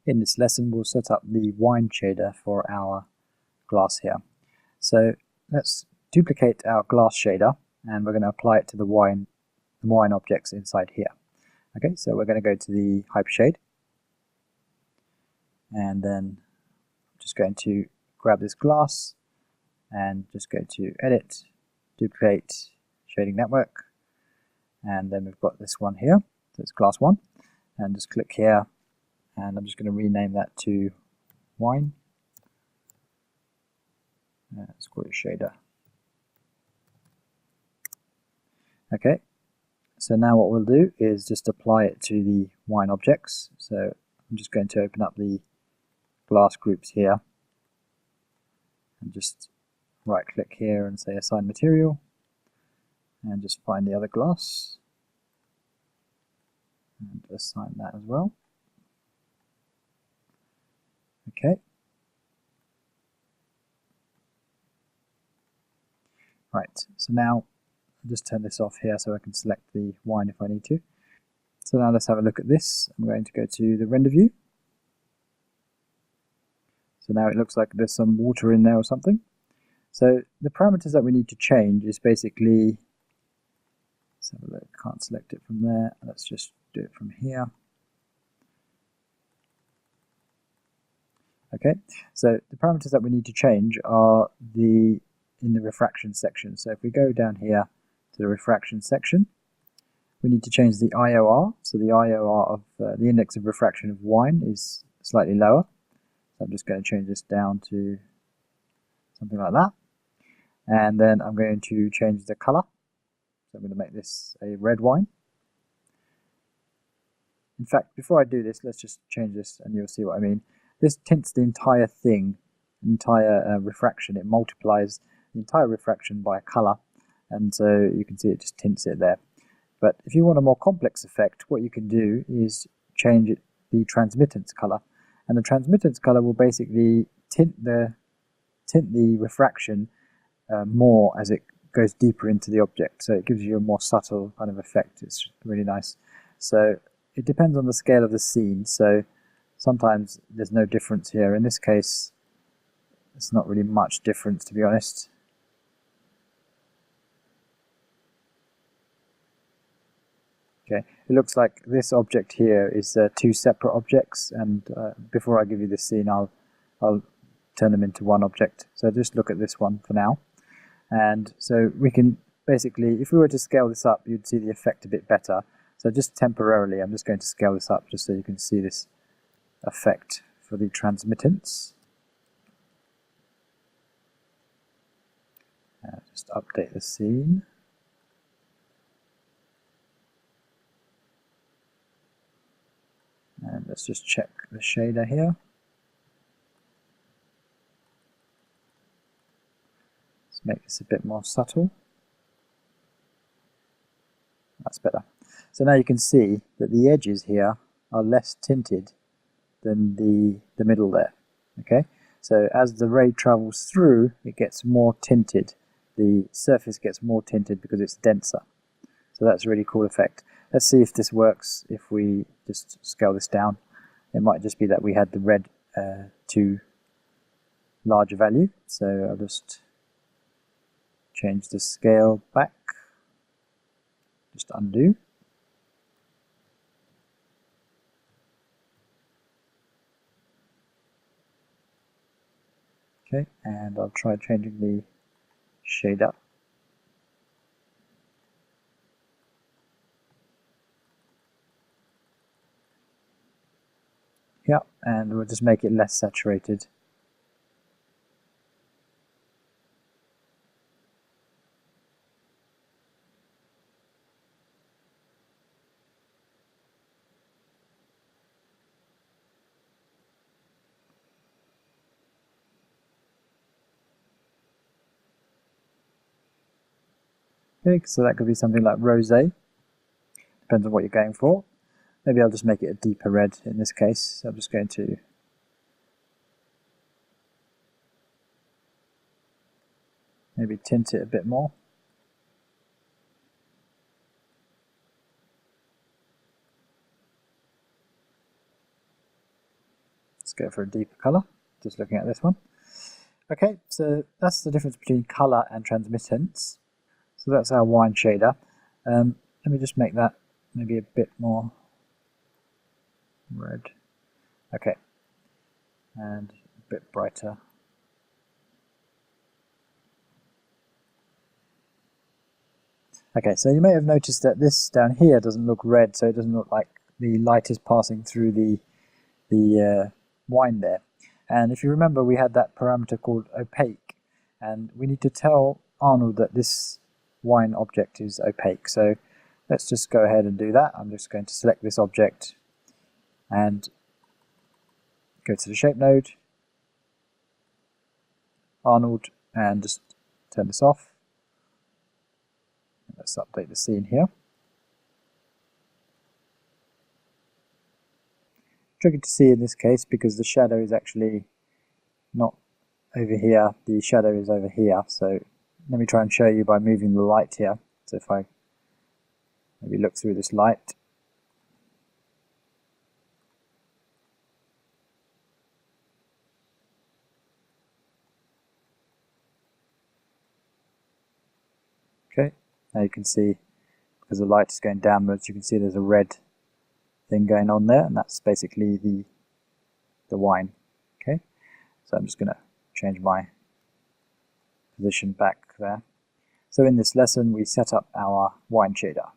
In this lesson we'll set up the wine shader for our glass here. So let's duplicate our glass shader and we're going to apply it to the wine objects inside here. Okay, so we're going to go to the Hypershade and then I'm just going to grab this glass and just go to Edit, Duplicate Shading Network, and then we've got this one here, so it's glass 1, and just click here and I'm just going to rename that to wine. Let's call it shader. Okay, so now what we'll do is just apply it to the wine objects. So I'm just going to open up the glass groups here and just right click here and say assign material and just find the other glass and assign that as well. Okay. Right, so now I'll just turn this off here so I can select the wine if I need to. So now let's have a look at this. I'm going to go to the render view. So now it looks like there's some water in there or something. So the parameters that we need to change is basically, let's have a look, can't select it from there. Let's just do it from here. Okay, so the parameters that we need to change are in the refraction section. So if we go down here to the refraction section, we need to change the IOR. So the IOR of the index of refraction of wine is slightly lower. So I'm just going to change this down to something like that. And then I'm going to change the color. So I'm going to make this a red wine. In fact, before I do this, let's just change this and you'll see what I mean. This tints the entire thing, entire refraction. It multiplies the entire refraction by a color, and so you can see it just tints it there. But if you want a more complex effect, what you can do is change the transmittance color, and the transmittance color will basically tint the refraction more as it goes deeper into the object. So it gives you a more subtle kind of effect. It's really nice. So it depends on the scale of the scene. So sometimes there's no difference here. In this case, it's not really much difference, to be honest. Okay, it looks like this object here is two separate objects, and before I give you this scene, I'll turn them into one object. So just look at this one for now. And so we can basically, if we were to scale this up, you'd see the effect a bit better. So just temporarily, I'm just going to scale this up just so you can see this effect for the transmittance. Just update the scene. And let's just check the shader here. Let's make this a bit more subtle. That's better. So now you can see that the edges here are less tinted than the middle there. Okay, so as the ray travels through, it gets more tinted. The surface gets more tinted because it's denser. So that's a really cool effect. Let's see if this works if we just scale this down. It might just be that we had the red too large a value. So I'll just change the scale back. Just undo. Okay, and I'll try changing the shade up. Yeah, and we'll just make it less saturated. Okay, so that could be something like rosé. Depends on what you're going for. Maybe I'll just make it a deeper red in this case. So I'm just going to maybe tint it a bit more. Let's go for a deeper color, just looking at this one. Okay, so that's the difference between color and transmittance. So that's our wine shader. Let me just make that maybe a bit more red. Okay, and a bit brighter. Okay, so you may have noticed that this down here doesn't look red, so it doesn't look like the light is passing through the wine there. And if you remember, we had that parameter called opaque, and we need to tell Arnold that this wine object is opaque. So let's just go ahead and do that. I'm just going to select this object and go to the shape node, Arnold, and just turn this off. Let's update the scene here. Tricky to see in this case because the shadow is actually not over here, the shadow is over here. So let me try and show you by moving the light here. So if I maybe look through this light, okay, now you can see because the light is going downwards, you can see there's a red thing going on there, and that's basically the wine. Okay, so I'm just going to change my position back there. So in this lesson we set up our wine shader.